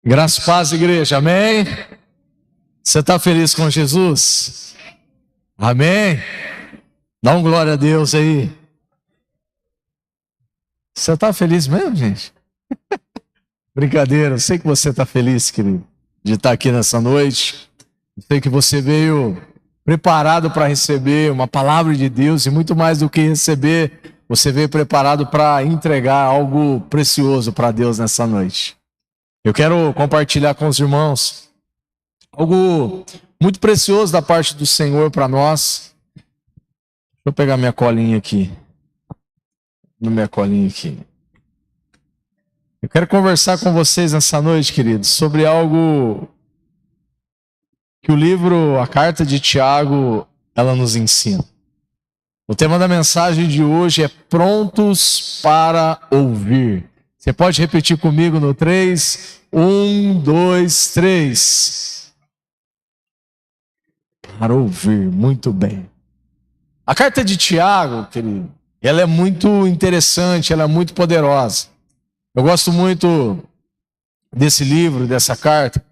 Graça e paz, igreja, amém? Você está feliz com Jesus? Amém? Dá um glória a Deus aí. Você está feliz mesmo, gente? Brincadeira, eu sei que você está feliz, querido, de estar aqui nessa noite. Eu sei que você veio preparado para receber uma palavra de Deus e muito mais do que receber, você veio preparado para entregar algo precioso para Deus nessa noite. Eu quero compartilhar com os irmãos algo muito precioso da parte do Senhor para nós. Deixa eu pegar minha colinha aqui. Eu quero conversar com vocês nessa noite, queridos, sobre algo que o livro, a carta de Tiago, ela nos ensina. O tema da mensagem de hoje é prontos para ouvir. Você pode repetir comigo no 3? 1, 2, 3. Para ouvir, muito bem. A carta de Tiago, querido, ela é muito interessante, ela é muito poderosa. Eu gosto muito desse livro, dessa carta,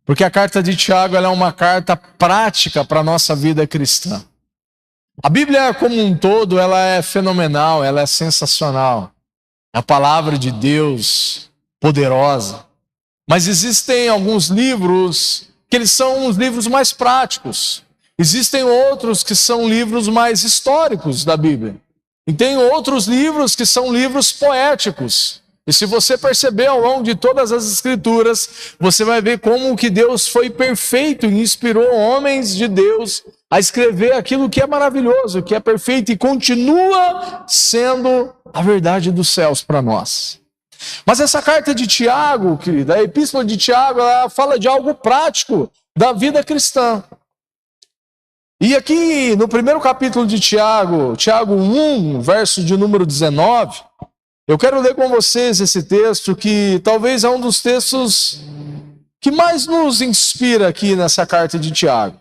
porque a carta de Tiago ela é uma carta prática para a nossa vida cristã. A Bíblia como um todo, ela é fenomenal, ela é sensacional. A palavra de Deus, poderosa. Mas existem alguns livros que eles são os livros mais práticos. Existem outros que são livros mais históricos da Bíblia. E tem outros livros que são livros poéticos. E se você perceber ao longo de todas as escrituras, você vai ver como que Deus foi perfeito e inspirou homens de Deus a escrever aquilo que é maravilhoso, que é perfeito e continua sendo a verdade dos céus para nós. Mas essa carta de Tiago, querida, a epístola de Tiago, ela fala de algo prático da vida cristã. E aqui no primeiro capítulo de Tiago, Tiago 1, verso de número 19, eu quero ler com vocês esse texto que talvez é um dos textos que mais nos inspira aqui nessa carta de Tiago.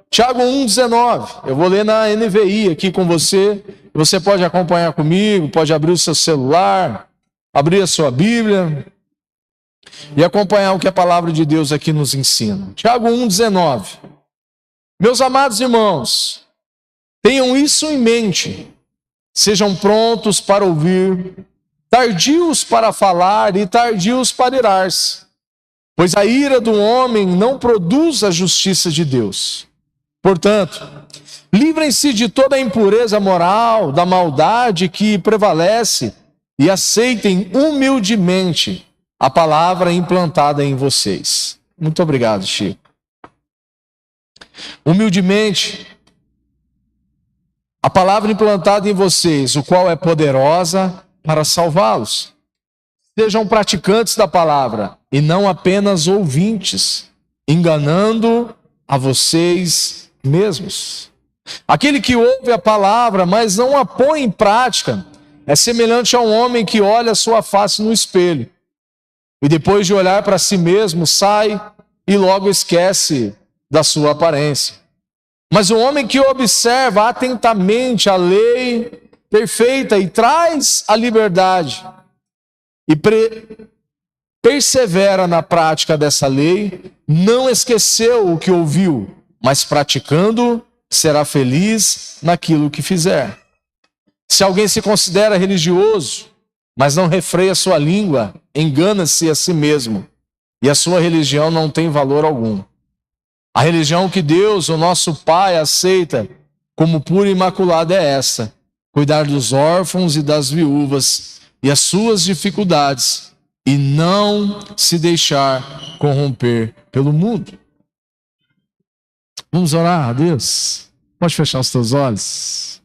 Tiago 1,19, eu vou ler na NVI aqui com você, você pode acompanhar comigo, pode abrir o seu celular, abrir a sua Bíblia e acompanhar o que a palavra de Deus aqui nos ensina. Tiago 1,19, meus amados irmãos, tenham isso em mente, sejam prontos para ouvir, tardios para falar e tardios para irar-se, pois a ira do homem não produz a justiça de Deus. Portanto, livrem-se de toda a impureza moral, da maldade que prevalece e aceitem humildemente a palavra implantada em vocês. Muito obrigado, Chico. Humildemente, a palavra implantada em vocês, o qual é poderosa para salvá-los. Sejam praticantes da palavra e não apenas ouvintes, enganando a vocês mesmos. Aquele que ouve a palavra, mas não a põe em prática, é semelhante a um homem que olha a sua face no espelho e depois de olhar para si mesmo, sai e logo esquece da sua aparência. Mas o homem que observa atentamente a lei perfeita e traz a liberdade e persevera na prática dessa lei, não esqueceu o que ouviu, mas praticando, será feliz naquilo que fizer. Se alguém se considera religioso, mas não refreia sua língua, engana-se a si mesmo, e a sua religião não tem valor algum. A religião que Deus, o nosso Pai, aceita como pura e imaculada é essa: cuidar dos órfãos e das viúvas e as suas dificuldades, e não se deixar corromper pelo mundo. Vamos orar a Deus? Pode fechar os teus olhos.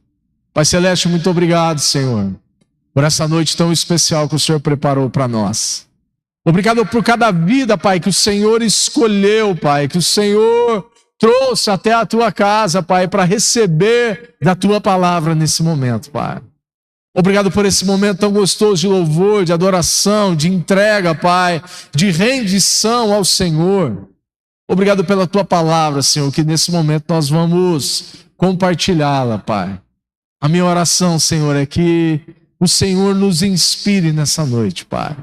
Pai Celeste, muito obrigado, Senhor, por essa noite tão especial que o Senhor preparou para nós. Obrigado por cada vida, Pai, que o Senhor escolheu, Pai, que o Senhor trouxe até a tua casa, Pai, para receber da tua palavra nesse momento, Pai. Obrigado por esse momento tão gostoso de louvor, de adoração, de entrega, Pai, de rendição ao Senhor. Obrigado pela tua palavra, Senhor, que nesse momento nós vamos compartilhá-la, Pai. A minha oração, Senhor, é que o Senhor nos inspire nessa noite, Pai.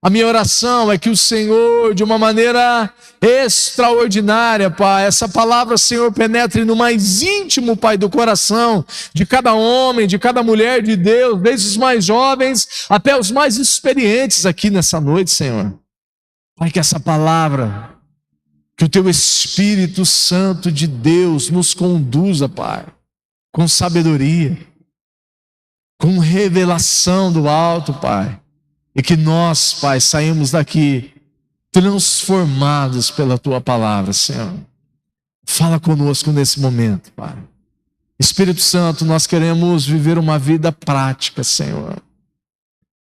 A minha oração é que o Senhor, de uma maneira extraordinária, Pai, essa palavra, Senhor, penetre no mais íntimo, Pai, do coração de cada homem, de cada mulher de Deus, desde os mais jovens até os mais experientes aqui nessa noite, Senhor. Pai, que essa palavra, que o Teu Espírito Santo de Deus nos conduza, Pai, com sabedoria, com revelação do alto, Pai. E que nós, Pai, saímos daqui transformados pela Tua palavra, Senhor. Fala conosco nesse momento, Pai. Espírito Santo, nós queremos viver uma vida prática, Senhor.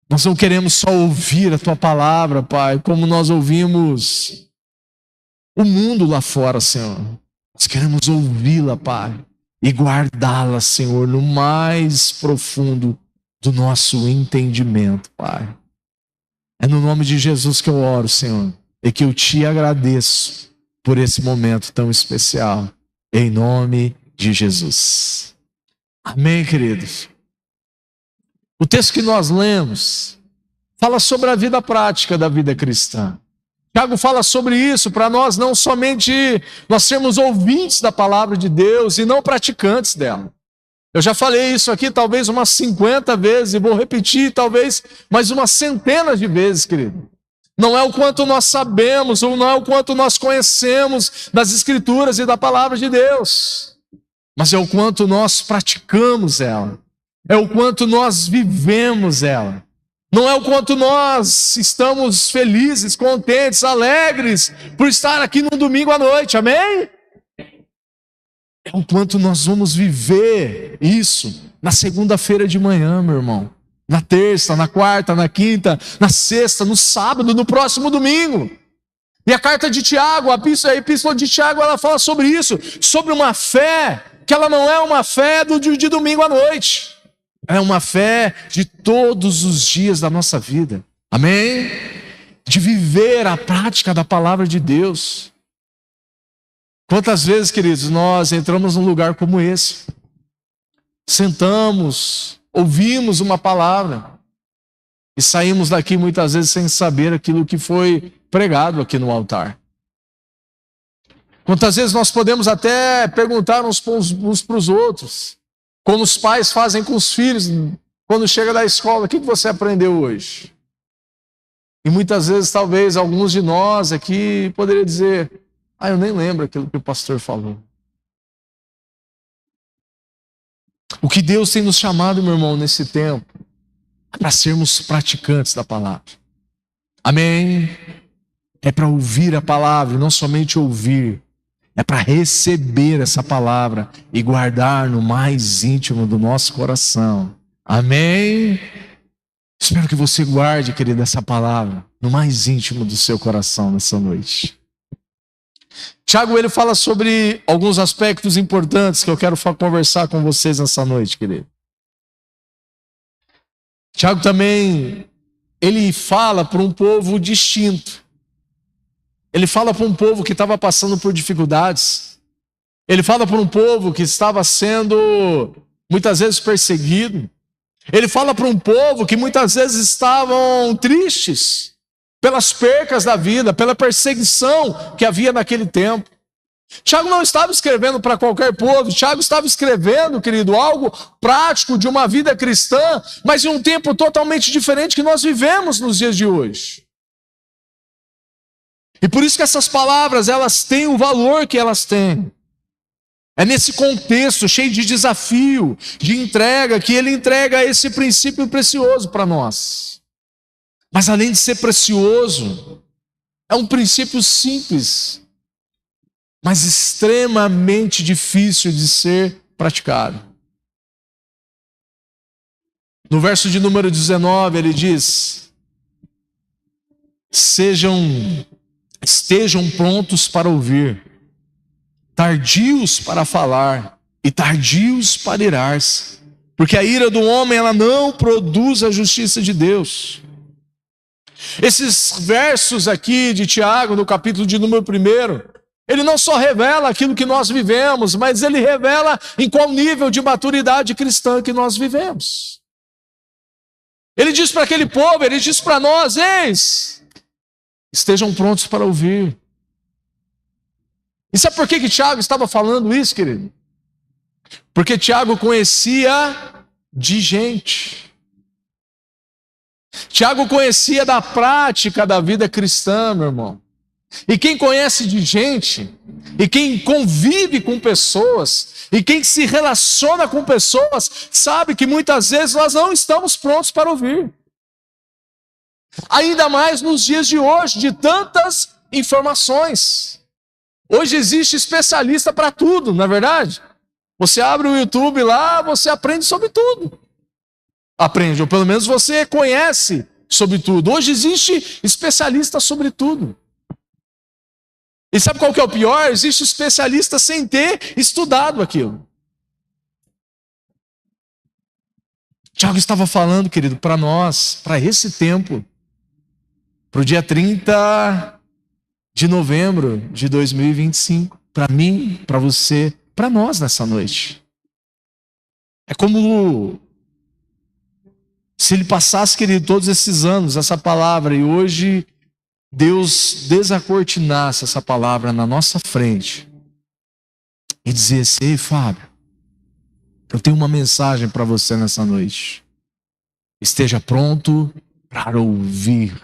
Nós não queremos só ouvir a Tua palavra, Pai, como nós ouvimos o mundo lá fora, Senhor. Nós queremos ouvi-la, Pai, e guardá-la, Senhor, no mais profundo do nosso entendimento, Pai. É no nome de Jesus que eu oro, Senhor, e que eu Te agradeço por esse momento tão especial, em nome de Jesus. Amém, queridos? O texto que nós lemos fala sobre a vida prática da vida cristã. Tiago fala sobre isso para nós, não somente nós sermos ouvintes da palavra de Deus e não praticantes dela. Eu já falei isso aqui talvez umas 50 vezes e vou repetir talvez mais umas centenas de vezes, querido. Não é o quanto nós sabemos ou não é o quanto nós conhecemos das Escrituras e da palavra de Deus, mas é o quanto nós praticamos ela, é o quanto nós vivemos ela. Não é o quanto nós estamos felizes, contentes, alegres por estar aqui no domingo à noite, amém? É o quanto nós vamos viver isso na segunda-feira de manhã, meu irmão. Na terça, na quarta, na quinta, na sexta, no sábado, no próximo domingo. E a carta de Tiago, a epístola de Tiago, ela fala sobre isso, sobre uma fé que ela não é uma fé de domingo à noite. É uma fé de todos os dias da nossa vida. Amém? De viver a prática da palavra de Deus. Quantas vezes, queridos, nós entramos num lugar como esse, sentamos, ouvimos uma palavra e saímos daqui muitas vezes sem saber aquilo que foi pregado aqui no altar. Quantas vezes nós podemos até perguntar uns para os outros, como os pais fazem com os filhos quando chega da escola: o que você aprendeu hoje? E muitas vezes, talvez, alguns de nós aqui poderiam dizer: eu nem lembro aquilo que o pastor falou. O que Deus tem nos chamado, meu irmão, nesse tempo, é para sermos praticantes da palavra. Amém? É para ouvir a palavra, e não somente ouvir. É para receber essa palavra e guardar no mais íntimo do nosso coração. Amém? Espero que você guarde, querido, essa palavra no mais íntimo do seu coração nessa noite. Tiago, ele fala sobre alguns aspectos importantes que eu quero conversar com vocês nessa noite, querido. Tiago também, ele fala para um povo distinto. Ele fala para um povo que estava passando por dificuldades. Ele fala para um povo que estava sendo muitas vezes perseguido. Ele fala para um povo que muitas vezes estavam tristes pelas percas da vida, pela perseguição que havia naquele tempo. Tiago não estava escrevendo para qualquer povo. Tiago estava escrevendo, querido, algo prático de uma vida cristã, mas em um tempo totalmente diferente que nós vivemos nos dias de hoje. E por isso que essas palavras, elas têm o valor que elas têm. É nesse contexto cheio de desafio, de entrega, que ele entrega esse princípio precioso para nós. Mas além de ser precioso, é um princípio simples, mas extremamente difícil de ser praticado. No verso de número 19, ele diz: estejam prontos para ouvir, tardios para falar e tardios para irar-se, porque a ira do homem, ela não produz a justiça de Deus. Esses versos aqui de Tiago, no capítulo de número 1, ele não só revela aquilo que nós vivemos, mas ele revela em qual nível de maturidade cristã que nós vivemos. Ele diz para aquele povo, ele diz para nós: eis, estejam prontos para ouvir. E sabe por que Tiago estava falando isso, querido? Porque Tiago conhecia de gente. Tiago conhecia da prática da vida cristã, meu irmão. E quem conhece de gente, e quem convive com pessoas, e quem se relaciona com pessoas, sabe que muitas vezes nós não estamos prontos para ouvir. Ainda mais nos dias de hoje, de tantas informações. Hoje existe especialista para tudo, não é verdade? Você abre o YouTube lá, você aprende sobre tudo. Aprende, ou pelo menos você conhece sobre tudo. Hoje existe especialista sobre tudo. E sabe qual que é o pior? Existe especialista sem ter estudado aquilo. Tiago estava falando, querido, para nós, para esse tempo, para o dia 30 de novembro de 2025, para mim, para você, para nós nessa noite. É como se ele passasse, querido, todos esses anos, essa palavra, e hoje Deus desacortinasse essa palavra na nossa frente e dizesse: ei, Fábio, eu tenho uma mensagem para você nessa noite. Esteja pronto para ouvir.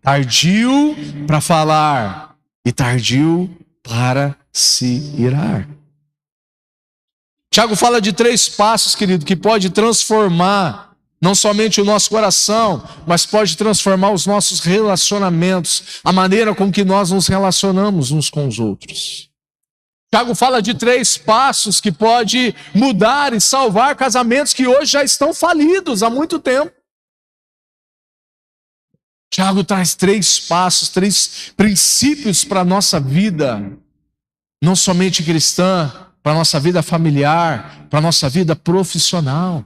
Tardio para falar e tardio para se irar. Tiago fala de 3 passos, querido, que pode transformar não somente o nosso coração, mas pode transformar os nossos relacionamentos, a maneira com que nós nos relacionamos uns com os outros. Tiago fala de 3 passos que pode mudar e salvar casamentos que hoje já estão falidos há muito tempo. Tiago traz 3 passos, 3 princípios para a nossa vida, não somente cristã, para a nossa vida familiar, para a nossa vida profissional.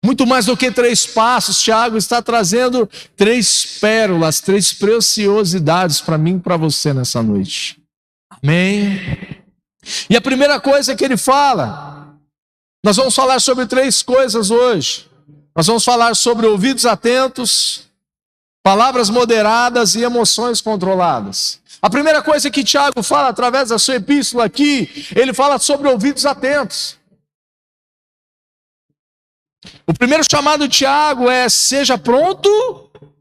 Muito mais do que 3 passos, Tiago está trazendo 3 pérolas, 3 preciosidades para mim e para você nessa noite. Amém? E a primeira coisa que ele fala, nós vamos falar sobre 3 coisas hoje. Nós vamos falar sobre ouvidos atentos, palavras moderadas e emoções controladas. A primeira coisa que Tiago fala através da sua epístola aqui, ele fala sobre ouvidos atentos. O primeiro chamado de Tiago é: seja pronto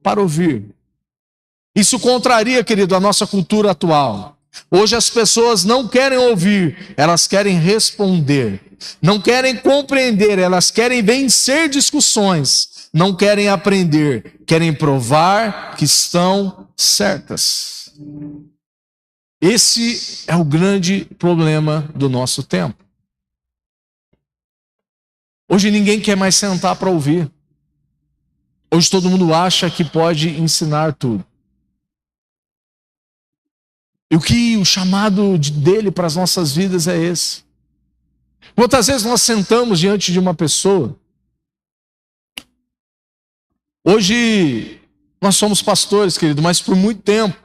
para ouvir. Isso contraria, querido, a nossa cultura atual. Hoje as pessoas não querem ouvir, elas querem responder. Não querem compreender, elas querem vencer discussões. Não querem aprender, querem provar que estão certas. Esse é o grande problema do nosso tempo. Hoje ninguém quer mais sentar para ouvir. Hoje todo mundo acha que pode ensinar tudo. E o chamado dele para as nossas vidas é esse. Quantas vezes nós sentamos diante de uma pessoa? Hoje nós somos pastores, querido, mas por muito tempo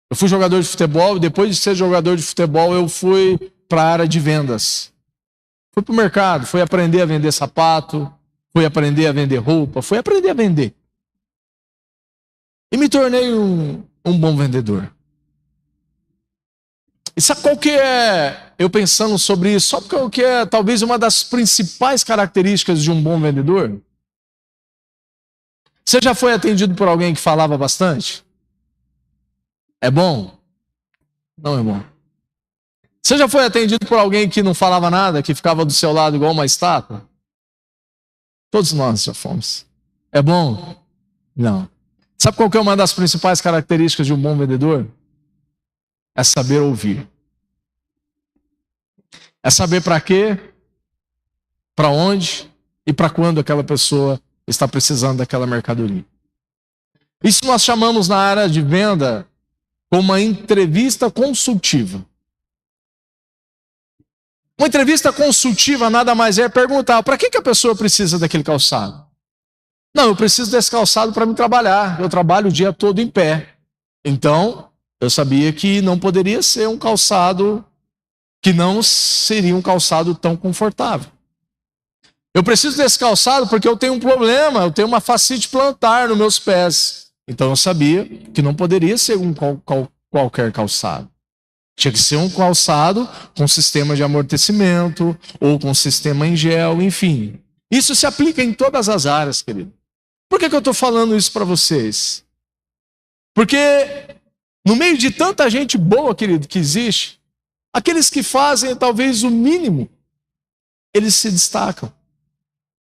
eu fui jogador de futebol, e depois de ser jogador de futebol eu fui para a área de vendas. Fui para o mercado, fui aprender a vender sapato, fui aprender a vender roupa, fui aprender a vender. E me tornei um bom vendedor. E sabe qual que é, eu pensando sobre isso, sabe qual que é talvez uma das principais características de um bom vendedor? Você já foi atendido por alguém que falava bastante? É bom? Não é bom. Você já foi atendido por alguém que não falava nada, que ficava do seu lado igual uma estátua? Todos nós já fomos. É bom? Não. Sabe qual que é uma das principais características de um bom vendedor? É saber ouvir. É saber para quê, para onde e para quando aquela pessoa está precisando daquela mercadoria. Isso nós chamamos na área de venda como uma entrevista consultiva. Uma entrevista consultiva nada mais é perguntar: para que a pessoa precisa daquele calçado? Não, eu preciso desse calçado para me trabalhar. Eu trabalho o dia todo em pé. Então, eu sabia que não poderia ser um calçado, que não seria um calçado tão confortável. Eu preciso desse calçado porque eu tenho um problema, eu tenho uma fascite plantar nos meus pés. Então eu sabia que não poderia ser qualquer calçado. Tinha que ser um calçado com sistema de amortecimento ou com sistema em gel, enfim. Isso se aplica em todas as áreas, querido. Por que eu estou falando isso para vocês? Porque no meio de tanta gente boa, querido, que existe, aqueles que fazem talvez o mínimo, eles se destacam.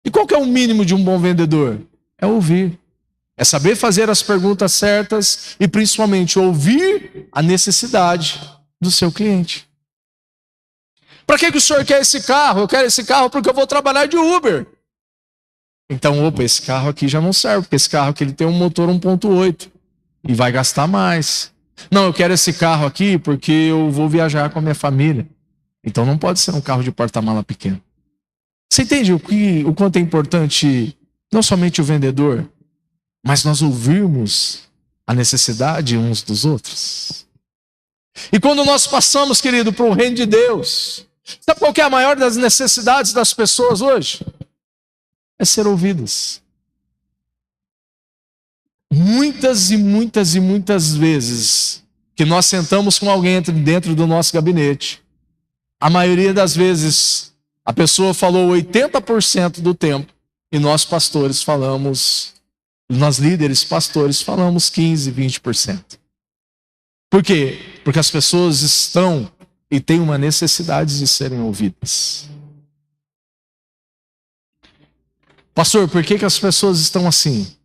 E qual que é o mínimo de um bom vendedor? É ouvir. É saber fazer as perguntas certas e principalmente ouvir a necessidade do seu cliente. Para que o senhor quer esse carro? Eu quero esse carro porque eu vou trabalhar de Uber. Então, esse carro aqui já não serve, porque esse carro aqui ele tem um motor 1.8 e vai gastar mais. Não, eu quero esse carro aqui porque eu vou viajar com a minha família. Então não pode ser um carro de porta-mala pequeno. Você entende o quanto é importante não somente o vendedor, mas nós ouvirmos a necessidade uns dos outros? E quando nós passamos, querido, para o reino de Deus, sabe qual que é a maior das necessidades das pessoas hoje? É ser ouvidas. Muitas e muitas e muitas vezes que nós sentamos com alguém dentro do nosso gabinete, a maioria das vezes a pessoa falou 80% do tempo e nós pastores falamos, nós líderes pastores falamos 15%, 20%. Por quê? Porque as pessoas estão e têm uma necessidade de serem ouvidas. Pastor, por que as pessoas estão assim?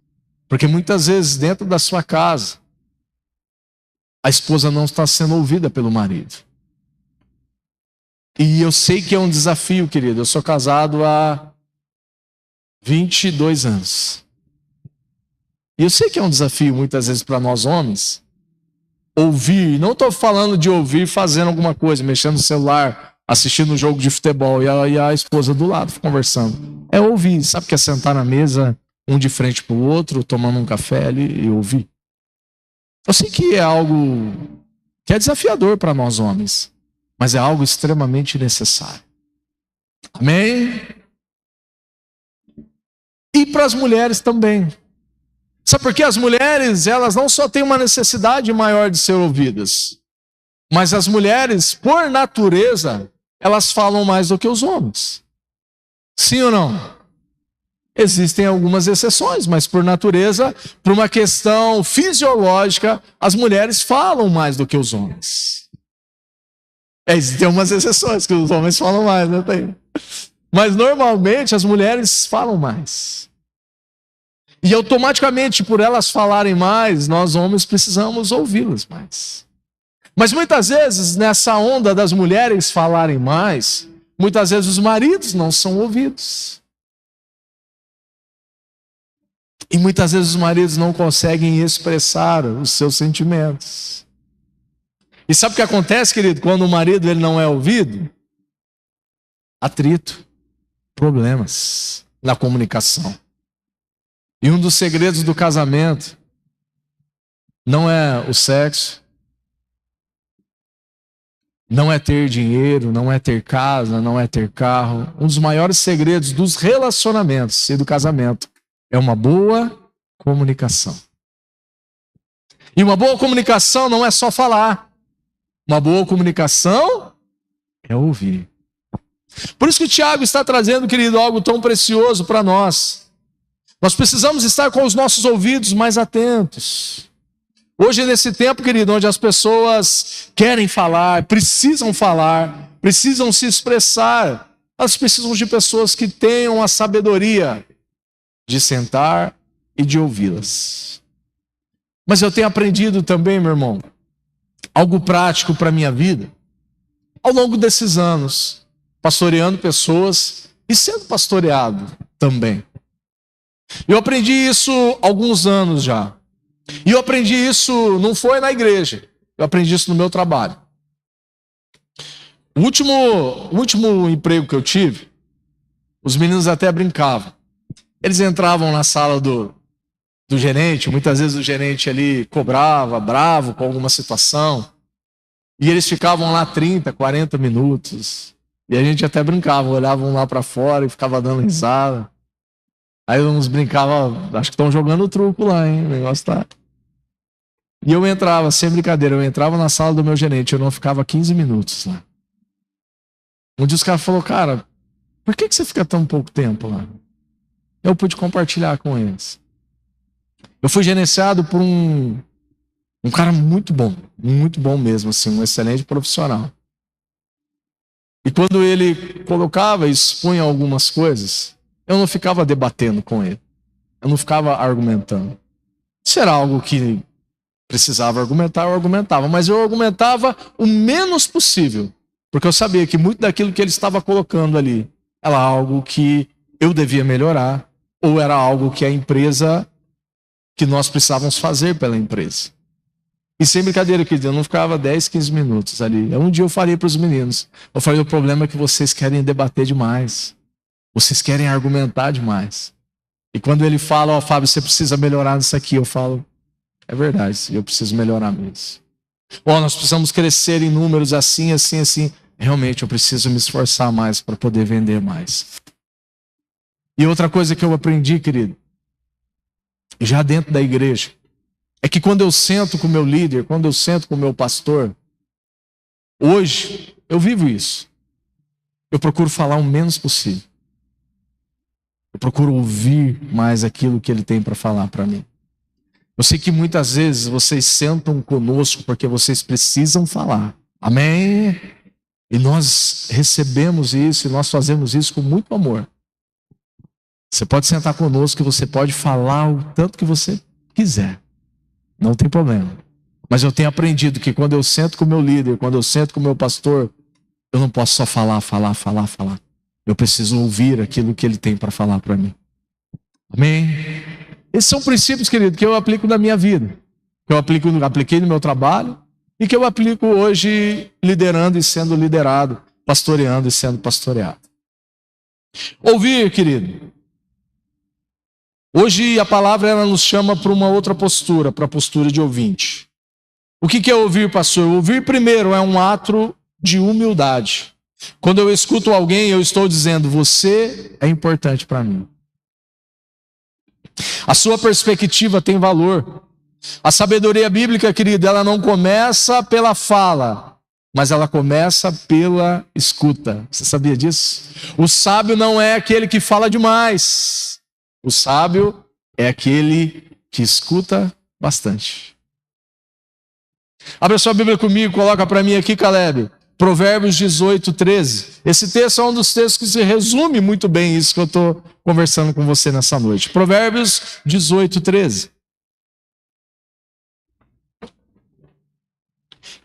Porque muitas vezes dentro da sua casa, a esposa não está sendo ouvida pelo marido. E eu sei que é um desafio, querido. Eu sou casado há 22 anos. E eu sei que é um desafio muitas vezes para nós homens ouvir. Não estou falando de ouvir fazendo alguma coisa, mexendo no celular, assistindo um jogo de futebol e a esposa do lado conversando. É ouvir. Sabe o que é sentar na mesa, um de frente para o outro, tomando um café ali e ouvir? Eu sei que é algo que é desafiador para nós homens, mas é algo extremamente necessário. Amém? E para as mulheres também. Sabe por quê? As mulheres, elas não só têm uma necessidade maior de ser ouvidas, mas as mulheres, por natureza, elas falam mais do que os homens. Sim ou não? Existem algumas exceções, mas por natureza, por uma questão fisiológica, as mulheres falam mais do que os homens. Existem algumas exceções que os homens falam mais, né? Mas normalmente as mulheres falam mais. E automaticamente, por elas falarem mais, nós homens precisamos ouvi-las mais. Mas muitas vezes, nessa onda das mulheres falarem mais, muitas vezes os maridos não são ouvidos. E muitas vezes os maridos não conseguem expressar os seus sentimentos. E sabe o que acontece, querido, quando o marido ele não é ouvido? Atrito, problemas na comunicação. E um dos segredos do casamento não é o sexo, não é ter dinheiro, não é ter casa, não é ter carro. Um dos maiores segredos dos relacionamentos e do casamento é uma boa comunicação. E uma boa comunicação não é só falar. Uma boa comunicação é ouvir. Por isso que Tiago está trazendo, querido, algo tão precioso para nós. Nós precisamos estar com os nossos ouvidos mais atentos. Hoje, nesse tempo, querido, onde as pessoas querem falar, precisam se expressar, elas precisam de pessoas que tenham a sabedoria de sentar e de ouvi-las. Mas eu tenho aprendido também, meu irmão, algo prático para a minha vida, ao longo desses anos, pastoreando pessoas e sendo pastoreado também. Eu aprendi isso há alguns anos já. E eu aprendi isso, não foi na igreja, eu aprendi isso no meu trabalho. O último emprego que eu tive, os meninos até brincavam. Eles entravam na sala do gerente, muitas vezes o gerente ali cobrava, bravo com alguma situação, e eles ficavam lá 30, 40 minutos. E a gente até brincava, olhava um lá pra fora e ficava dando risada. Aí uns brincavam, acho que estão jogando truco lá, hein? O negócio tá. E eu entrava, sem brincadeira, eu entrava na sala do meu gerente, eu não ficava 15 minutos lá. Um dia os caras falaram, cara, por que você fica tão pouco tempo lá? Eu pude compartilhar com eles. Eu fui gerenciado por um cara muito bom mesmo, assim, um excelente profissional. E quando ele colocava e expunha algumas coisas, eu não ficava debatendo com ele. Eu não ficava argumentando. Se era algo que precisava argumentar, eu argumentava. Mas eu argumentava o menos possível. Porque eu sabia que muito daquilo que ele estava colocando ali era algo que eu devia melhorar. Ou era algo que a empresa, que nós precisávamos fazer pela empresa. E sem brincadeira, querido, eu não ficava 10, 15 minutos ali. Um dia eu falei para os meninos, eu falei, o problema é que vocês querem debater demais. Vocês querem argumentar demais. E quando ele fala, ó, Fábio, você precisa melhorar nisso aqui, eu falo, é verdade, eu preciso melhorar mesmo. Ó, nós precisamos crescer em números assim, assim, assim. Realmente, eu preciso me esforçar mais para poder vender mais. E outra coisa que eu aprendi, querido, já dentro da igreja, é que quando eu sento com o meu líder, quando eu sento com o meu pastor, hoje eu vivo isso. Eu procuro falar o menos possível. Eu procuro ouvir mais aquilo que ele tem para falar para mim. Eu sei que muitas vezes vocês sentam conosco porque vocês precisam falar. Amém? E nós recebemos isso e nós fazemos isso com muito amor. Você pode sentar conosco e você pode falar o tanto que você quiser. Não tem problema. Mas eu tenho aprendido que quando eu sento com o meu líder, quando eu sento com o meu pastor, eu não posso só falar. Eu preciso ouvir aquilo que ele tem para falar para mim. Amém? Esses são princípios, querido, que eu aplico na minha vida. Que eu apliquei no meu trabalho e que eu aplico hoje liderando e sendo liderado, pastoreando e sendo pastoreado. Ouvir, querido. Hoje a palavra ela nos chama para uma outra postura, para a postura de ouvinte. O que é ouvir, pastor? Ouvir primeiro é um ato de humildade. Quando eu escuto alguém, eu estou dizendo, você é importante para mim. A sua perspectiva tem valor. A sabedoria bíblica, querido, ela não começa pela fala, mas ela começa pela escuta. Você sabia disso? O sábio não é aquele que fala demais. O sábio é aquele que escuta bastante. Abre a sua Bíblia comigo, coloca para mim aqui, Caleb. Provérbios 18, 13. Esse texto é um dos textos que se resume muito bem isso que eu estou conversando com você nessa noite. Provérbios 18, 13.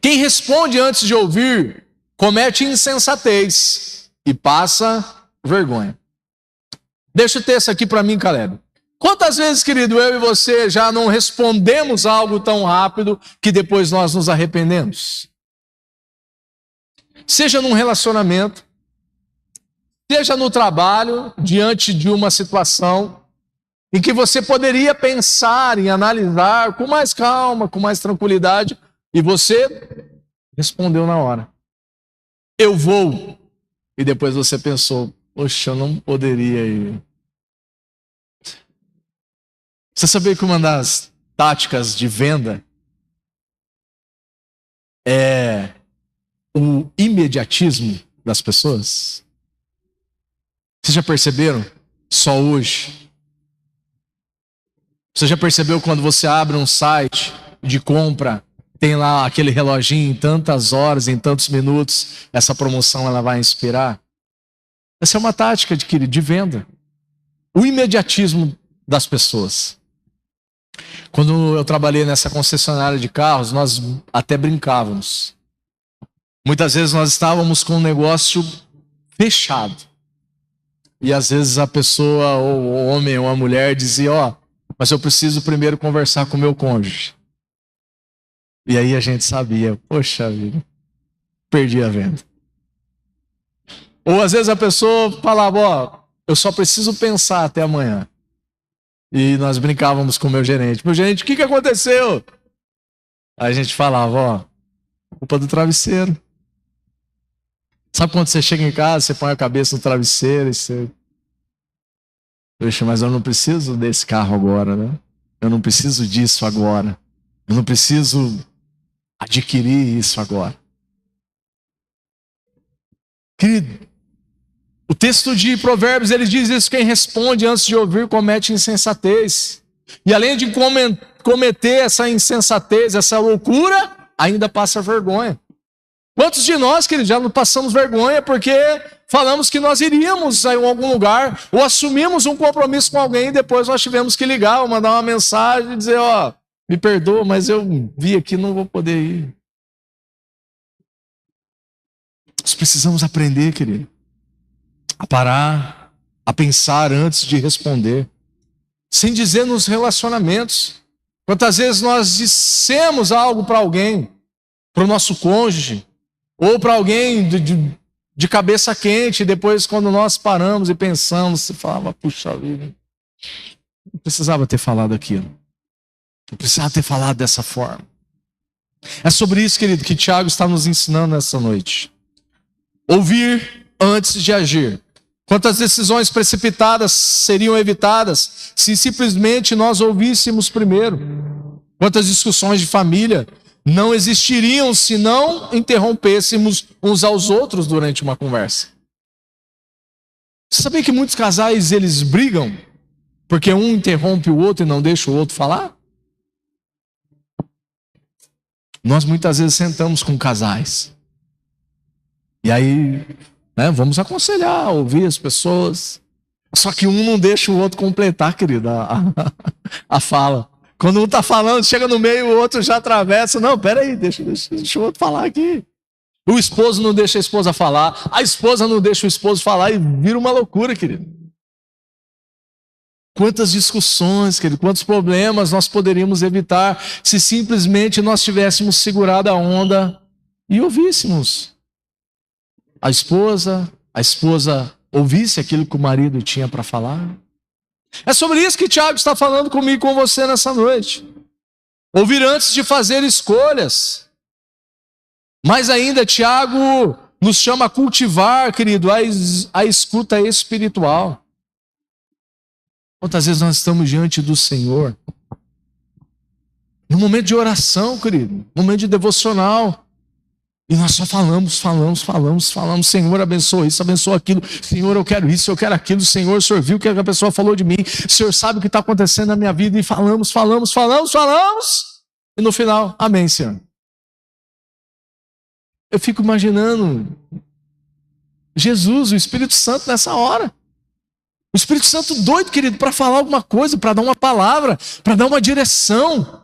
Quem responde antes de ouvir, comete insensatez e passa vergonha. Deixa o texto aqui para mim, Caleb. Quantas vezes, querido, eu e você já não respondemos algo tão rápido que depois nós nos arrependemos? Seja num relacionamento, seja no trabalho, diante de uma situação em que você poderia pensar em analisar com mais calma, com mais tranquilidade, e você respondeu na hora. Eu vou. E depois você pensou, poxa, eu não poderia ir. Você sabia que uma das táticas de venda é o imediatismo das pessoas? Vocês já perceberam? Só hoje. Você já percebeu quando você abre um site de compra, tem lá aquele reloginho em tantas horas, em tantos minutos, essa promoção ela vai inspirar? Essa é uma tática de venda. O imediatismo das pessoas. Quando eu trabalhei nessa concessionária de carros, nós até brincávamos. Muitas vezes nós estávamos com um negócio fechado. E às vezes a pessoa, ou o homem ou a mulher dizia, ó, mas eu preciso primeiro conversar com o meu cônjuge. E aí a gente sabia, poxa vida, perdi a venda. Ou às vezes a pessoa falava, ó, eu só preciso pensar até amanhã. E nós brincávamos com o meu gerente. Meu gerente, o que aconteceu? Aí a gente falava, ó, culpa do travesseiro. Sabe quando você chega em casa, você põe a cabeça no travesseiro e você... Poxa, mas eu não preciso desse carro agora, né? Eu não preciso disso agora. Eu não preciso adquirir isso agora. Querido, o texto de Provérbios, ele diz isso: quem responde antes de ouvir comete insensatez. E além de cometer essa insensatez, essa loucura, ainda passa vergonha. Quantos de nós, queridos, já não passamos vergonha porque falamos que nós iríamos a algum lugar ou assumimos um compromisso com alguém e depois nós tivemos que ligar ou mandar uma mensagem e dizer, ó, me perdoa, mas eu vi aqui, não vou poder ir. Nós precisamos aprender, querido, a parar, a pensar antes de responder. Sem dizer nos relacionamentos. Quantas vezes nós dissemos algo para alguém, para o nosso cônjuge, ou para alguém de cabeça quente, e depois quando nós paramos e pensamos, você falava, puxa vida, não precisava ter falado aquilo. Não precisava ter falado dessa forma. É sobre isso, querido, que Tiago está nos ensinando nessa noite. Ouvir antes de agir. Quantas decisões precipitadas seriam evitadas se simplesmente nós ouvíssemos primeiro? Quantas discussões de família não existiriam se não interrompêssemos uns aos outros durante uma conversa? Você sabia que muitos casais, eles brigam porque um interrompe o outro e não deixa o outro falar? Nós muitas vezes sentamos com casais. E aí, né, vamos aconselhar, ouvir as pessoas. Só que um não deixa o outro completar, querido, a fala. Quando um está falando, chega no meio, o outro já atravessa. Não, peraí, deixa o outro falar aqui. O esposo não deixa a esposa falar. A esposa não deixa o esposo falar e vira uma loucura, querido. Quantas discussões, querido, quantos problemas nós poderíamos evitar se simplesmente nós tivéssemos segurado a onda e ouvíssemos. A esposa ouvisse aquilo que o marido tinha para falar. É sobre isso que Tiago está falando comigo e com você nessa noite. Ouvir antes de fazer escolhas. Mas ainda, Tiago nos chama a cultivar, querido, a escuta espiritual. Quantas vezes nós estamos diante do Senhor, no momento de oração, querido, no momento de devocional, e nós só falamos, Senhor, abençoa isso, abençoa aquilo, Senhor, eu quero isso, eu quero aquilo, Senhor, o Senhor viu o que a pessoa falou de mim, o Senhor sabe o que está acontecendo na minha vida, e falamos, e no final, amém, Senhor. Eu fico imaginando Jesus, o Espírito Santo nessa hora. O Espírito Santo doido, querido, para falar alguma coisa, para dar uma palavra, para dar uma direção,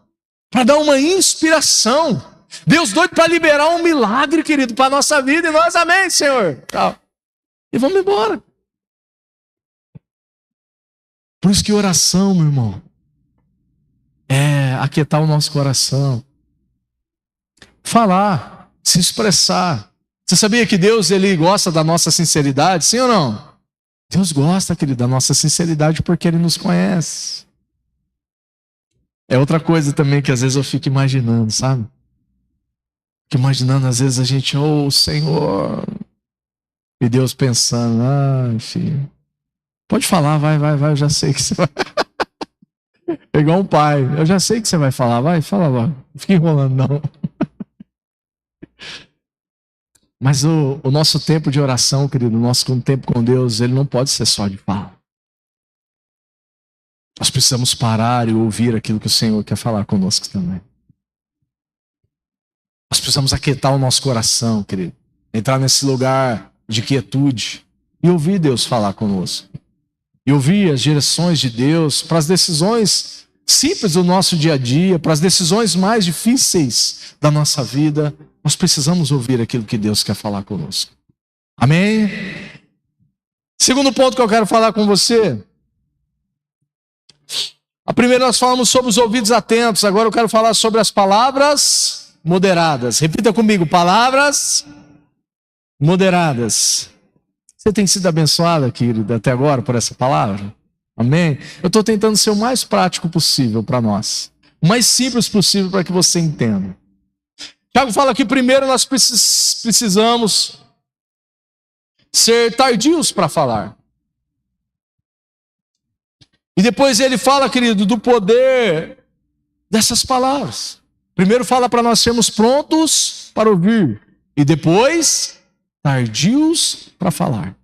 para dar uma inspiração. Deus doido para liberar um milagre, querido, para a nossa vida. E nós, amém, Senhor. Tchau. E vamos embora. Por isso que oração, meu irmão, é aquietar o nosso coração. Falar, se expressar. Você sabia que Deus, ele gosta da nossa sinceridade? Sim ou não? Deus gosta, querido, da nossa sinceridade porque Ele nos conhece. É outra coisa também que às vezes eu fico imaginando, sabe? Fico imaginando, às vezes a gente, Senhor, e Deus pensando, filho, pode falar, vai, eu já sei que você vai. É igual um pai, eu já sei que você vai falar, vai, fala lá, não fica enrolando não. Mas o nosso tempo de oração, querido, o nosso tempo com Deus, ele não pode ser só de fala. Nós precisamos parar e ouvir aquilo que o Senhor quer falar conosco também. Nós precisamos aquietar o nosso coração, querido. Entrar nesse lugar de quietude e ouvir Deus falar conosco. E ouvir as direções de Deus para as decisões simples do nosso dia a dia, para as decisões mais difíceis da nossa vida. Nós precisamos ouvir aquilo que Deus quer falar conosco. Amém? Segundo ponto que eu quero falar com você. A primeira nós falamos sobre os ouvidos atentos. Agora eu quero falar sobre as palavras moderadas. Repita comigo, palavras moderadas. Você tem sido abençoada, querida, até agora por essa palavra? Amém? Eu estou tentando ser o mais prático possível para nós. O mais simples possível para que você entenda. Tiago fala que primeiro nós precisamos ser tardios para falar. E depois ele fala, querido, do poder dessas palavras. Primeiro fala para nós sermos prontos para ouvir. E depois, tardios para falar.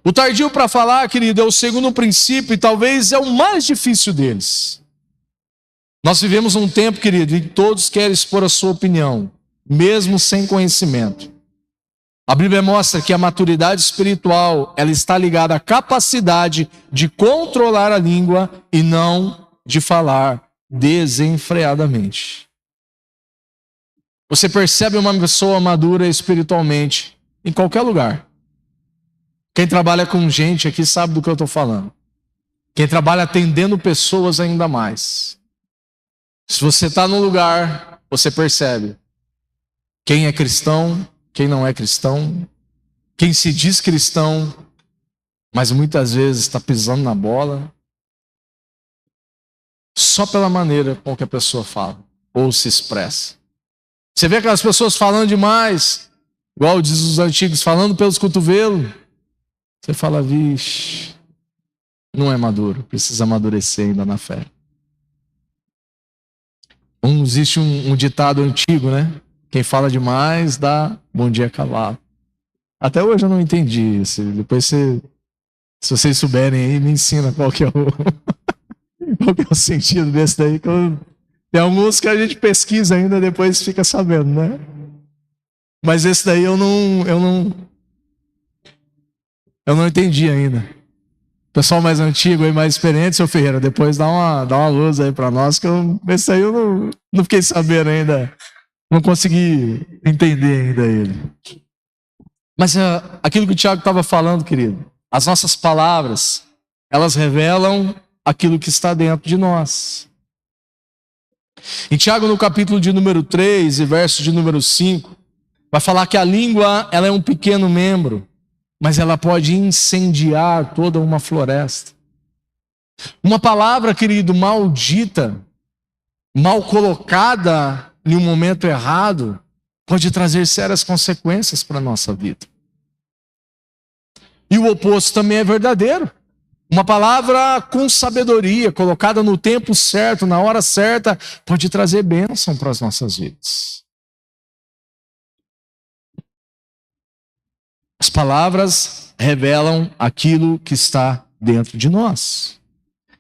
O tardio para falar, querido, é o segundo princípio e talvez é o mais difícil deles. Nós vivemos um tempo, querido, em que todos querem expor a sua opinião, mesmo sem conhecimento. A Bíblia mostra que a maturidade espiritual, ela está ligada à capacidade de controlar a língua e não de falar desenfreadamente. Você percebe uma pessoa madura espiritualmente em qualquer lugar. Quem trabalha com gente aqui sabe do que eu estou falando. Quem trabalha atendendo pessoas ainda mais. Se você está num lugar, você percebe quem é cristão, quem não é cristão, quem se diz cristão, mas muitas vezes está pisando na bola, só pela maneira com que a pessoa fala ou se expressa. Você vê aquelas pessoas falando demais, igual diz os antigos, falando pelos cotovelos. Você fala, vixe, não é maduro, precisa amadurecer ainda na fé. Existe um ditado antigo, né? Quem fala demais dá bom dia cavalo. Até hoje eu não entendi isso. Depois, se vocês souberem aí, me ensina qual que é o sentido desse daí. Tem alguns que a gente pesquisa ainda, depois fica sabendo, né? Mas esse daí eu não entendi ainda. Pessoal mais antigo e mais experiente, seu Ferreira, depois dá uma luz aí para nós, que esse aí eu não fiquei sabendo ainda. Não consegui entender ainda ele. Mas aquilo que o Tiago estava falando, querido, as nossas palavras, elas revelam aquilo que está dentro de nós. Em Tiago, no capítulo de número 3 e verso de número 5, vai falar que a língua, ela é um pequeno membro, mas ela pode incendiar toda uma floresta. Uma palavra, querido, maldita, mal colocada em um momento errado, pode trazer sérias consequências para a nossa vida. E o oposto também é verdadeiro. Uma palavra com sabedoria, colocada no tempo certo, na hora certa, pode trazer bênção para as nossas vidas. As palavras revelam aquilo que está dentro de nós.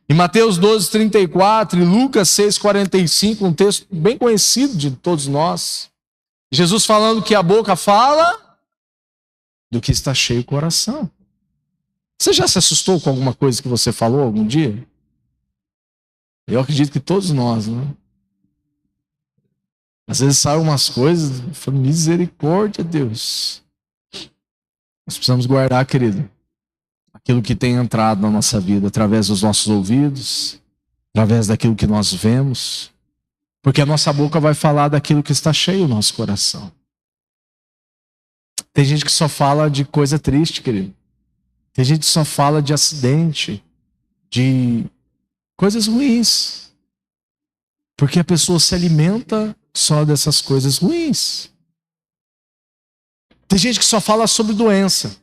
Em Mateus 12:34 e Lucas 6:45, um texto bem conhecido de todos nós, Jesus falando que a boca fala do que está cheio o coração. Você já se assustou com alguma coisa que você falou algum dia? Eu acredito que todos nós, né? Às vezes saem umas coisas, eu falo, misericórdia, Deus. Nós precisamos guardar, querido, aquilo que tem entrado na nossa vida através dos nossos ouvidos, através daquilo que nós vemos, porque a nossa boca vai falar daquilo que está cheio no nosso coração. Tem gente que só fala de coisa triste, querido. Tem gente que só fala de acidente, de coisas ruins, porque a pessoa se alimenta só dessas coisas ruins. Tem gente que só fala sobre doença.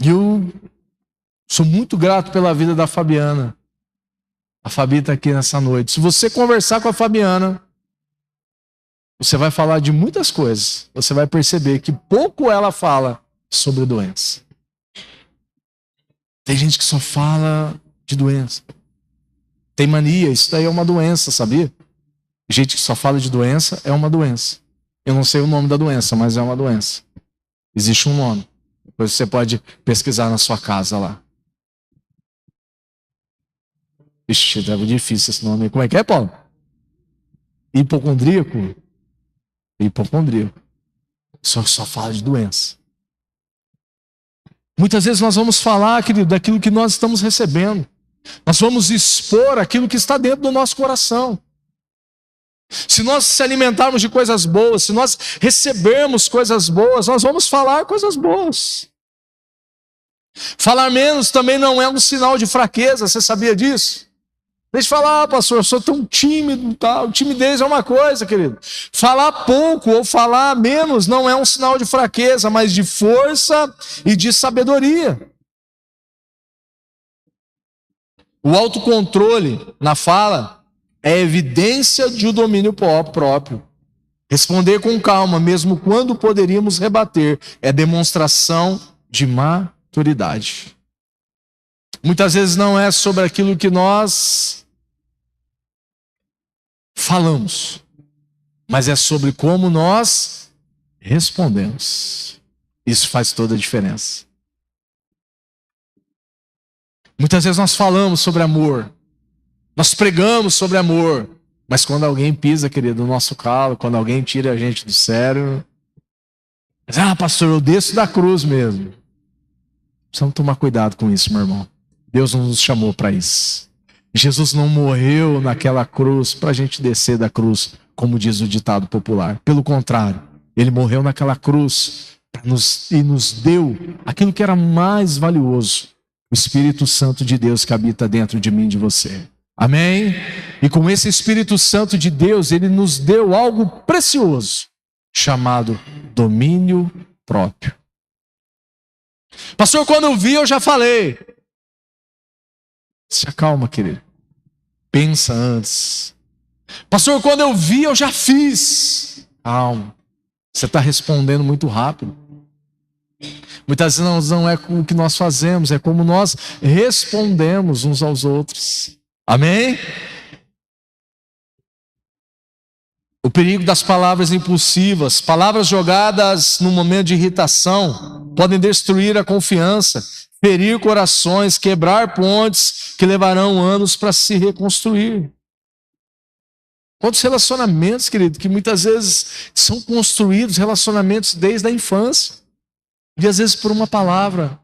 E eu sou muito grato pela vida da Fabiana. A Fabi está aqui nessa noite. Se você conversar com a Fabiana, você vai falar de muitas coisas. Você vai perceber que pouco ela fala sobre doença. Tem gente que só fala de doença. Tem mania, isso daí é uma doença, sabia? Gente que só fala de doença é uma doença. Eu não sei o nome da doença, mas é uma doença. Existe um nome. Depois você pode pesquisar na sua casa lá. Ixi, deve difícil esse nome. Como é que é, Paulo? Hipocondríaco? Hipocondríaco. Só fala de doença. Muitas vezes nós vamos falar, querido, daquilo que nós estamos recebendo. Nós vamos expor aquilo que está dentro do nosso coração. Se nós se alimentarmos de coisas boas, se nós recebermos coisas boas, nós vamos falar coisas boas. Falar menos também não é um sinal de fraqueza, você sabia disso? Deixa eu falar, pastor, eu sou tão tímido, tal. Timidez é uma coisa, querido. Falar pouco ou falar menos não é um sinal de fraqueza, mas de força e de sabedoria. O autocontrole na fala é evidência de um domínio próprio. Responder com calma, mesmo quando poderíamos rebater, é demonstração de maturidade. Muitas vezes não é sobre aquilo que nós falamos, mas é sobre como nós respondemos. Isso faz toda a diferença. Muitas vezes nós falamos sobre amor, nós pregamos sobre amor, mas quando alguém pisa, querido, no nosso calo, quando alguém tira a gente do sério, pastor, eu desço da cruz mesmo. Precisamos tomar cuidado com isso, meu irmão. Deus não nos chamou para isso. Jesus não morreu naquela cruz para a gente descer da cruz, como diz o ditado popular. Pelo contrário, ele morreu naquela cruz e nos deu aquilo que era mais valioso, o Espírito Santo de Deus que habita dentro de mim e de você. Amém? E com esse Espírito Santo de Deus, ele nos deu algo precioso, chamado domínio próprio. Pastor, quando eu vi, eu já falei. Se acalma, querido. Pensa antes. Pastor, quando eu vi, eu já fiz. Calma. Você está respondendo muito rápido. Muitas vezes não é o que nós fazemos, é como nós respondemos uns aos outros. Amém? O perigo das palavras impulsivas, palavras jogadas no momento de irritação, podem destruir a confiança, ferir corações, quebrar pontes que levarão anos para se reconstruir. Quantos relacionamentos, querido, que muitas vezes são construídos, relacionamentos desde a infância, e às vezes por uma palavra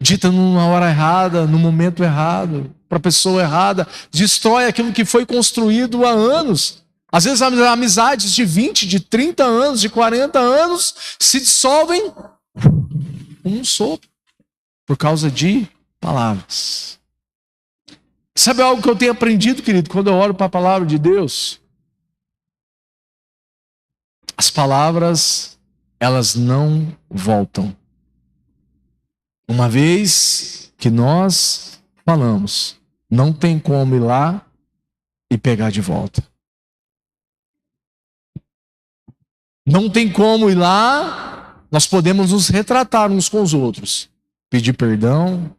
dita numa hora errada, no momento errado, para a pessoa errada, destrói aquilo que foi construído há anos. Às vezes amizades de 20, de 30 anos, de 40 anos se dissolvem com um sopro por causa de palavras. Sabe algo que eu tenho aprendido, querido, quando eu olho para a palavra de Deus? As palavras, elas não voltam. Uma vez que nós falamos, não tem como ir lá e pegar de volta. Não tem como ir lá, nós podemos nos retratar uns com os outros. Pedir perdão.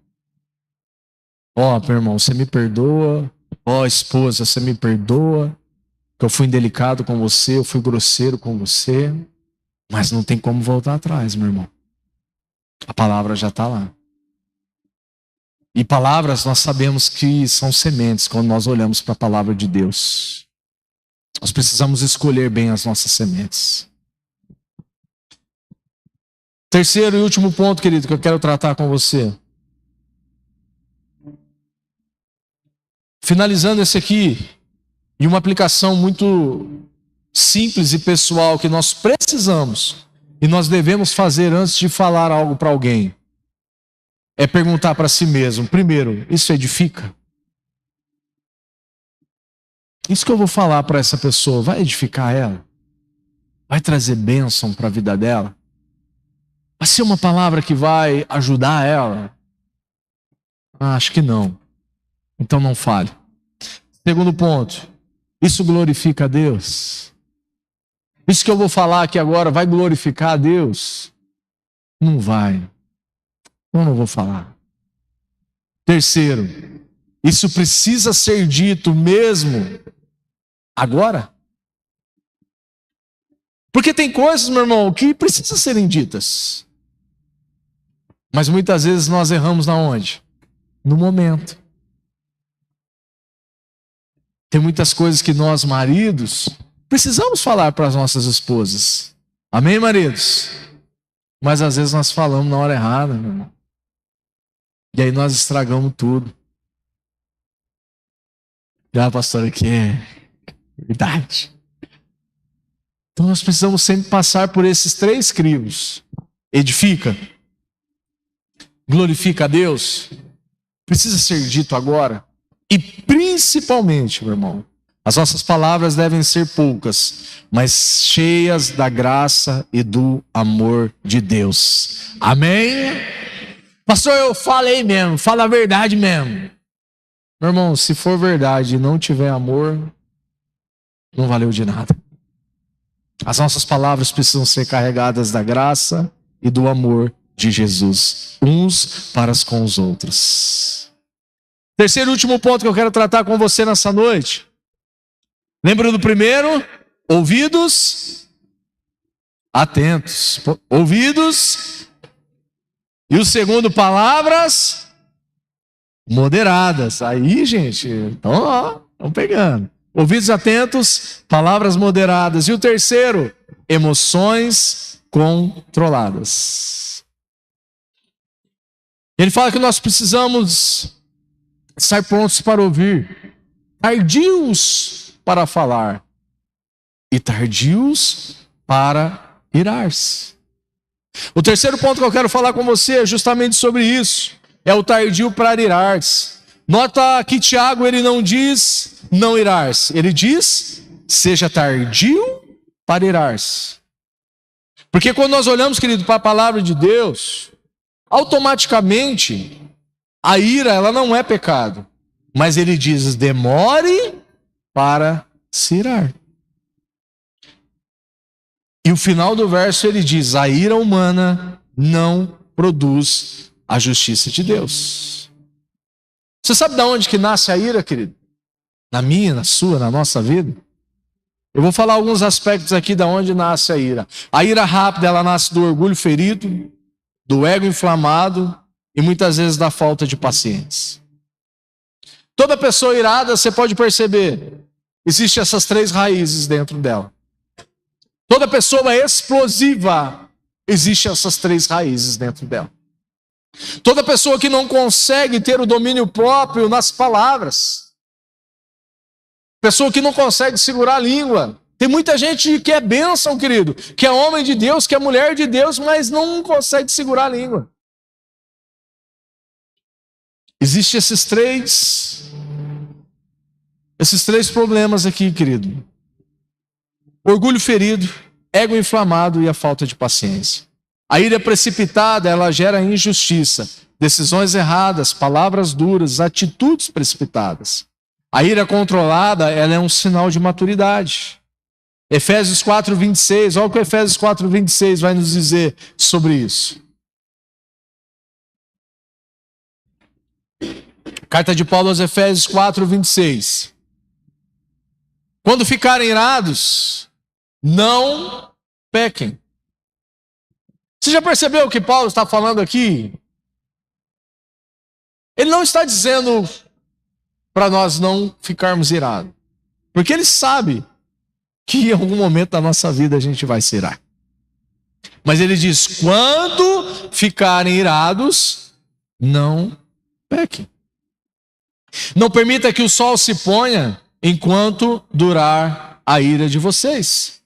Meu irmão, você me perdoa. Esposa, você me perdoa. Que eu fui indelicado com você, eu fui grosseiro com você. Mas não tem como voltar atrás, meu irmão. A palavra já está lá. E palavras nós sabemos que são sementes quando nós olhamos para a palavra de Deus. Nós precisamos escolher bem as nossas sementes. Terceiro e último ponto, querido, que eu quero tratar com você. Finalizando esse aqui, e uma aplicação muito simples e pessoal que nós precisamos e nós devemos fazer antes de falar algo para alguém, é perguntar para si mesmo, primeiro, isso edifica? Isso que eu vou falar para essa pessoa, vai edificar ela? Vai trazer bênção para a vida dela? Vai ser uma palavra que vai ajudar ela? Acho que não. Então não fale. Segundo ponto, isso glorifica a Deus? Isso que eu vou falar aqui agora vai glorificar a Deus? Não vai. Eu não vou falar. Terceiro, isso precisa ser dito mesmo agora? Porque tem coisas, meu irmão, que precisam serem ditas. Mas muitas vezes nós erramos na onde? No momento. Tem muitas coisas que nós, maridos, precisamos falar para as nossas esposas. Amém, maridos? Mas às vezes nós falamos na hora errada, meu irmão. E aí nós estragamos tudo. Já, pastor, aqui é verdade. Então nós precisamos sempre passar por esses três crivos. Edifica. Glorifica a Deus. Precisa ser dito agora. E principalmente, meu irmão, as nossas palavras devem ser poucas, mas cheias da graça e do amor de Deus. Amém? Pastor, eu falei mesmo, fala a verdade mesmo. Meu irmão, se for verdade e não tiver amor, não valeu de nada. As nossas palavras precisam ser carregadas da graça e do amor de Jesus, uns para com os outros. Terceiro e último ponto que eu quero tratar com você nessa noite. Lembra do primeiro? Ouvidos atentos. Ouvidos. E o segundo, palavras moderadas. Aí, gente, estão pegando. Ouvidos atentos, palavras moderadas. E o terceiro, emoções controladas. Ele fala que nós precisamos estar prontos para ouvir, tardios para falar e tardios para irar-se. O terceiro ponto que eu quero falar com você é justamente sobre isso. É o tardio para irar-se. Nota que Tiago, ele não diz não irar-se. Ele diz, seja tardio para irar-se. Porque quando nós olhamos, querido, para a palavra de Deus, automaticamente, a ira, ela não é pecado. Mas ele diz, demore para se irar. E o final do verso ele diz, a ira humana não produz a justiça de Deus. Você sabe de onde que nasce a ira, querido? Na minha, na sua, na nossa vida? Eu vou falar alguns aspectos aqui de onde nasce a ira. A ira rápida, ela nasce do orgulho ferido, do ego inflamado e muitas vezes da falta de paciência. Toda pessoa irada, você pode perceber, existem essas três raízes dentro dela. Toda pessoa explosiva, existem essas três raízes dentro dela. Toda pessoa que não consegue ter o domínio próprio nas palavras. Pessoa que não consegue segurar a língua. Tem muita gente que é bênção, querido, que é homem de Deus, que é mulher de Deus, mas não consegue segurar a língua. Existem esses três problemas aqui, querido. Orgulho ferido, ego inflamado e a falta de paciência. A ira precipitada, ela gera injustiça, decisões erradas, palavras duras, atitudes precipitadas. A ira controlada, ela é um sinal de maturidade. Efésios 4:26, olha o que Efésios 4:26 vai nos dizer sobre isso. Carta de Paulo aos Efésios 4:26. Quando ficarem irados, não pequem. Você já percebeu o que Paulo está falando aqui? Ele não está dizendo para nós não ficarmos irados. Porque ele sabe que em algum momento da nossa vida a gente vai se irar. Mas ele diz, quando ficarem irados, não pequem. Não permita que o sol se ponha enquanto durar a ira de vocês.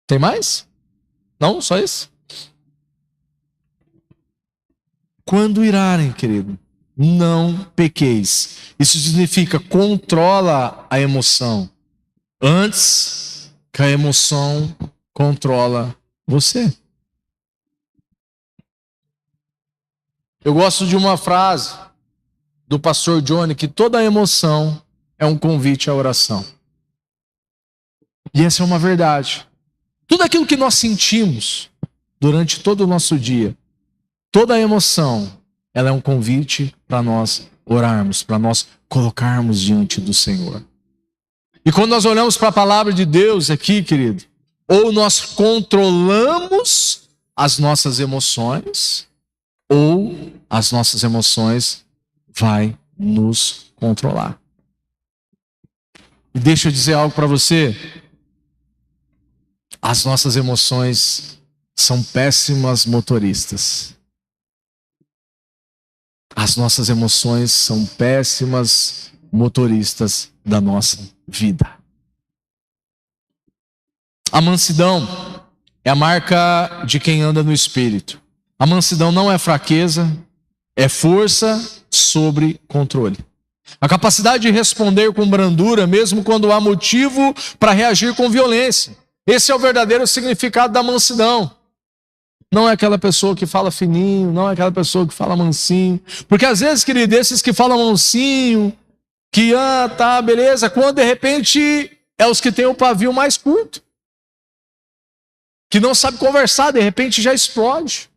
Tem mais? Não? Só isso? Quando irarem, querido, não pequeis. Isso significa controla a emoção. Antes que a emoção controla você. Eu gosto de uma frase do pastor Johnny, que toda emoção é um convite à oração. E essa é uma verdade. Tudo aquilo que nós sentimos durante todo o nosso dia, toda emoção, ela é um convite para nós orarmos, para nós colocarmos diante do Senhor. E quando nós olhamos para a palavra de Deus aqui, querido, ou nós controlamos as nossas emoções, ou as nossas emoções vai nos controlar. E deixa eu dizer algo para você. As nossas emoções são péssimas motoristas. As nossas emoções são péssimas motoristas da nossa vida. A mansidão é a marca de quem anda no Espírito. A mansidão não é fraqueza, é força sobre controle. A capacidade de responder com brandura, mesmo quando há motivo para reagir com violência. Esse é o verdadeiro significado da mansidão. Não é aquela pessoa que fala fininho, não é aquela pessoa que fala mansinho. Porque às vezes, querido, esses que falam mansinho, que tá, beleza, quando de repente é os que têm o pavio mais curto. Que não sabe conversar, de repente já explode.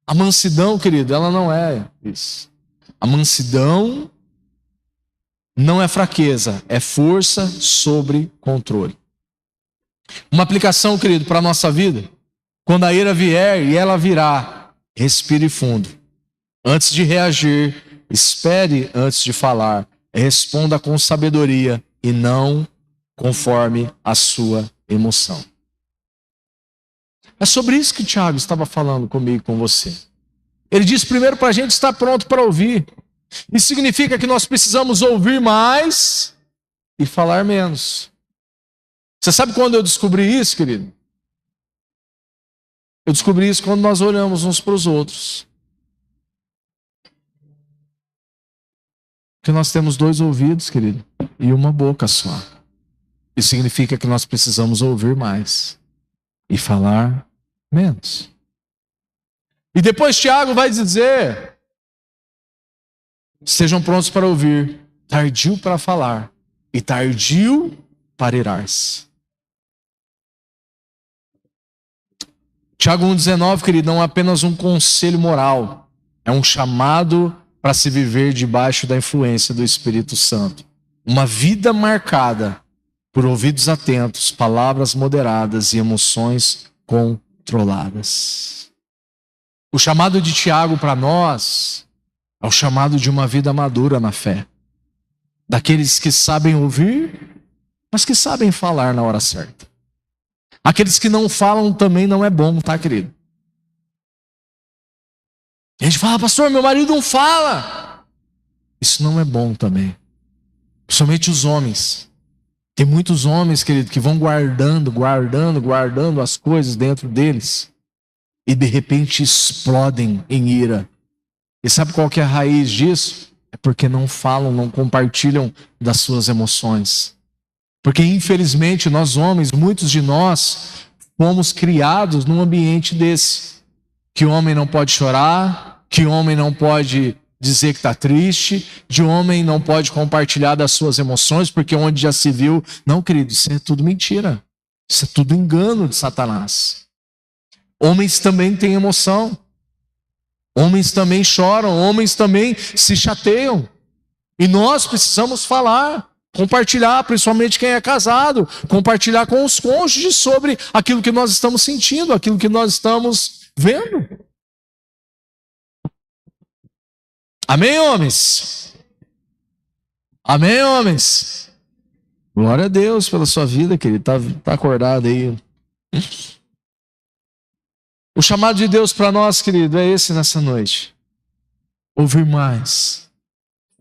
A mansidão, querido, ela não é isso. A mansidão não é fraqueza, é força sobre controle. Uma aplicação, querido, para a nossa vida. Quando a ira vier, e ela virá, respire fundo. Antes de reagir, espere antes de falar. Responda com sabedoria e não conforme a sua emoção. É sobre isso que Tiago estava falando comigo e com você. Ele diz primeiro para a gente estar pronto para ouvir. Isso significa que nós precisamos ouvir mais e falar menos. Você sabe quando eu descobri isso, querido? Eu descobri isso quando nós olhamos uns para os outros. Porque nós temos 2 ouvidos, querido, e uma boca só. Isso significa que nós precisamos ouvir mais e falar menos. E depois Tiago vai dizer: sejam prontos para ouvir, tardio para falar e tardio para irar-se. Tiago 1,19, querido, não é apenas um conselho moral, é um chamado para se viver debaixo da influência do Espírito Santo. Uma vida marcada por ouvidos atentos, palavras moderadas e emoções controladas. O chamado de Tiago para nós é o chamado de uma vida madura na fé. Daqueles que sabem ouvir, mas que sabem falar na hora certa. Aqueles que não falam também não é bom, tá, querido? A gente fala: pastor, meu marido não fala. Isso não é bom também. Principalmente os homens. Tem muitos homens, querido, que vão guardando as coisas dentro deles. E de repente explodem em ira. E sabe qual que é a raiz disso? É porque não falam, não compartilham das suas emoções. Porque infelizmente nós homens, muitos de nós, fomos criados num ambiente desse. Que o homem não pode chorar, que o homem não pode dizer que está triste, de homem não pode compartilhar das suas emoções, porque onde já se viu, não, querido, isso é tudo mentira. Isso é tudo engano de Satanás. Homens também têm emoção. Homens também choram, homens também se chateiam. E nós precisamos falar, compartilhar, principalmente quem é casado, compartilhar com os cônjuges sobre aquilo que nós estamos sentindo, aquilo que nós estamos vendo. Amém, homens? Amém, homens? Glória a Deus pela sua vida, querido. Tá acordado aí. O chamado de Deus para nós, querido, é esse nessa noite. Ouvir mais,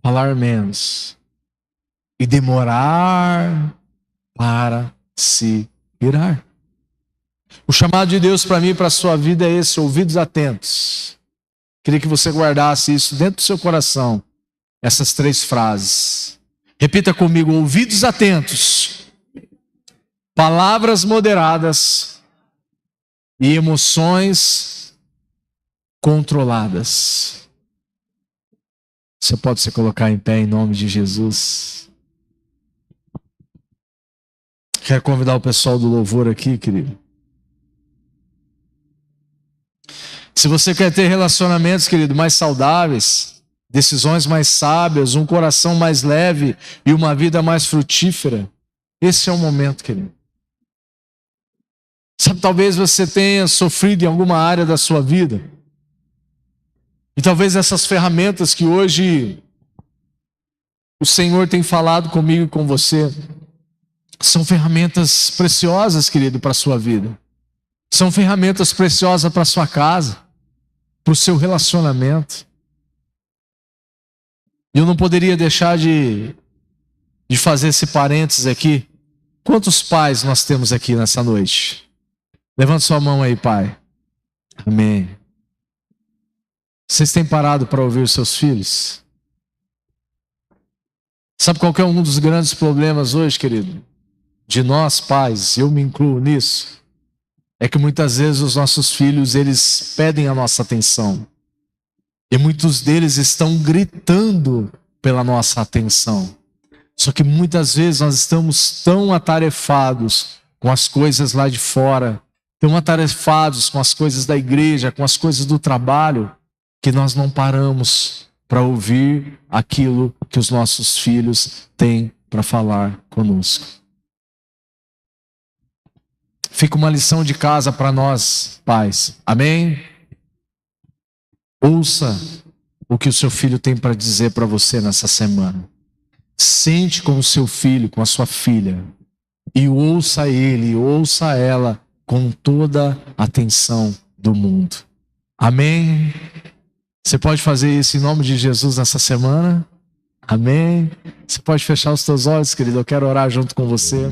falar menos e demorar para se irar. O chamado de Deus para mim e para a sua vida é esse: ouvidos atentos. Queria que você guardasse isso dentro do seu coração, essas 3 frases. Repita comigo: ouvidos atentos, palavras moderadas e emoções controladas. Você pode se colocar em pé em nome de Jesus. Quero convidar o pessoal do louvor aqui, querido. Se você quer ter relacionamentos, querido, mais saudáveis, decisões mais sábias, um coração mais leve e uma vida mais frutífera, esse é o momento, querido. Sabe, talvez você tenha sofrido em alguma área da sua vida. E talvez essas ferramentas que hoje o Senhor tem falado comigo e com você são ferramentas preciosas, querido, para a sua vida. São ferramentas preciosas para a sua casa, para o seu relacionamento. E eu não poderia deixar de fazer esse parênteses aqui. Quantos pais nós temos aqui nessa noite? Levanta sua mão aí, pai. Amém. Vocês têm parado para ouvir os seus filhos? Sabe qual que é um dos grandes problemas hoje, querido? De nós, pais, eu me incluo nisso. É que muitas vezes os nossos filhos, eles pedem a nossa atenção. E muitos deles estão gritando pela nossa atenção. Só que muitas vezes nós estamos tão atarefados com as coisas lá de fora, tão atarefados com as coisas da igreja, com as coisas do trabalho, que nós não paramos para ouvir aquilo que os nossos filhos têm para falar conosco. Fica uma lição de casa para nós, pais. Amém? Ouça o que o seu filho tem para dizer para você nessa semana. Sente com o seu filho, com a sua filha, e ouça ele, ouça ela com toda a atenção do mundo. Amém? Você pode fazer isso em nome de Jesus nessa semana? Amém? Você pode fechar os seus olhos, querido, eu quero orar junto com você.